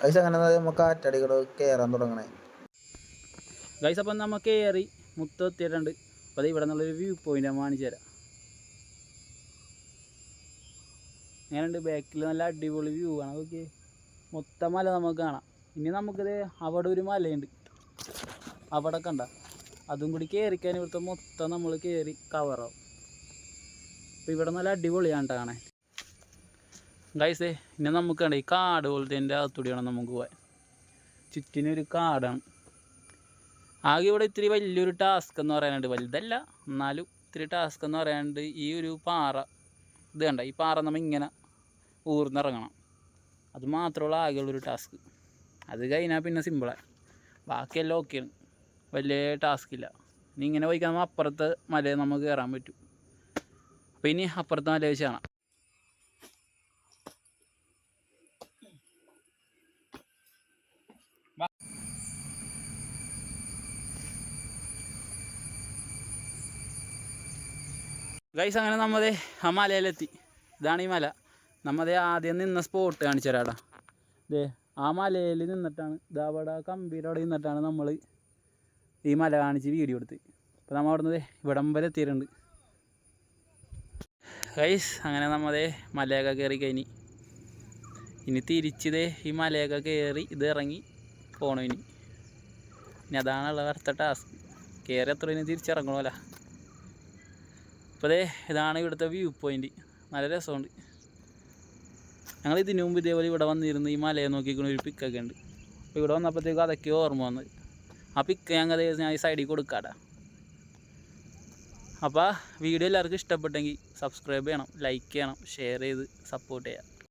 Guys അങ്ങനെ നമുക്ക് കാറ്റടികൾ കയറാൻ തുടങ്ങണേ. ഗൈസ് അപ്പം നമ്മൾ കയറി മുത്തെത്തിയിട്ടുണ്ട്. അപ്പോൾ അത് ഇവിടെ നിന്നുള്ളൊരു വ്യൂ പോയിൻ്റ് ഞാൻ കാണിച്ചു തരാം. അങ്ങനെയുണ്ട് ബാക്കിൽ നല്ല അടിപൊളി വ്യൂ ആണ്. അതൊക്കെ മൊത്തം മല നമുക്ക് കാണാം. ഇനി നമുക്കിത് അവിടെ ഒരു മലയുണ്ട്, അവിടെ കണ്ട അതും കൂടി കയറിക്കാൻ ഇവിടുത്തെ മൊത്തം നമ്മൾ കയറി കവറാവും. അപ്പോൾ ഇവിടെ നല്ല അടിപൊളിയാണ് കാണാൻ. ഗൈസേ ഇനി നമുക്ക് കണ്ട ഈ കാട് പോലത്തെ അകത്തൂടി വേണം നമുക്ക് പോകാൻ. ചുറ്റിനൊരു കാടാണ്. ആകെ ഇവിടെ ഇത്തിരി വലിയൊരു ടാസ്ക് എന്ന് പറയാനുണ്ട്, വലുതല്ല എന്നാലും ഇത്തിരി ടാസ്ക് എന്ന് പറയാനുണ്ട്. ഈ ഒരു പാറ ഇത് കണ്ട, ഈ പാറ നമ്മൾ ഇങ്ങനെ ഊർന്നിറങ്ങണം. അത് മാത്രമുള്ള ആകെയുള്ളൊരു ടാസ്ക്. അത് കഴിഞ്ഞാൽ പിന്നെ സിമ്പിളാണ്, ബാക്കിയെല്ലാം ഓക്കെയാണ്, വലിയ ടാസ്ക് ഇല്ല. ഇനി ഇങ്ങനെ പോയിക്കാൻ നമ്മൾ അപ്പുറത്തെ മലയിൽ നമുക്ക് കയറാൻ പറ്റും. അപ്പോൾ ഇനി അപ്പുറത്തെ മല വെച്ച് കാണാം. ഗൈസ് അങ്ങനെ നമ്മതേ ആ മലയിലെത്തി. ഇതാണ് ഈ മല. നമ്മതേ ആദ്യം നിന്ന സ്പോട്ട് കാണിച്ചു തരാടാ. ഇതേ ആ മലയിൽ നിന്നിട്ടാണ്, ഇതവിടെ കമ്പിയുടെ അവിടെ നിന്നിട്ടാണ് നമ്മൾ ഈ മല കാണിച്ച് വീഡിയോ എടുത്ത്. അപ്പോൾ നമ്മൾ അവിടെ നിന്ന് ഇവിടം വരെ എത്തിയിട്ടുണ്ട്. ഗൈസ് അങ്ങനെ നമ്മതേ മലയൊക്കെ കയറി കഴിഞ്ഞ് ഇനി തിരിച്ചതേ ഈ മലയൊക്കെ കയറി ഇത് ഇറങ്ങി പോകണം. ഇനി അതാണുള്ള അടുത്ത ടാസ്ക്. കയറി എത്ര ഇനി തിരിച്ചിറങ്ങണമല്ല. അപ്പോൾ ഇതാണ് ഇവിടുത്തെ വ്യൂ പോയിൻ്റ്. നല്ല രസമുണ്ട്. ഞങ്ങൾ ഇതിനു മുമ്പ് ഇതേപോലെ ഇവിടെ വന്നിരുന്ന് ഈ മലയെ നോക്കിക്കുന്ന ഒരു പിക്കൊക്കെ ഉണ്ട്. അപ്പോൾ ഇവിടെ വന്നപ്പോഴത്തേക്കും അതൊക്കെ ഓർമ്മ വന്നത്. ആ പിക്ക് ഞാൻ ഈ സൈഡിൽ കൊടുക്കാടാ. അപ്പോൾ വീഡിയോ എല്ലാവർക്കും ഇഷ്ടപ്പെട്ടെങ്കിൽ സബ്സ്ക്രൈബ് ചെയ്യണം, ലൈക്ക് ചെയ്യണം, ഷെയർ ചെയ്ത് സപ്പോർട്ട് ചെയ്യാം.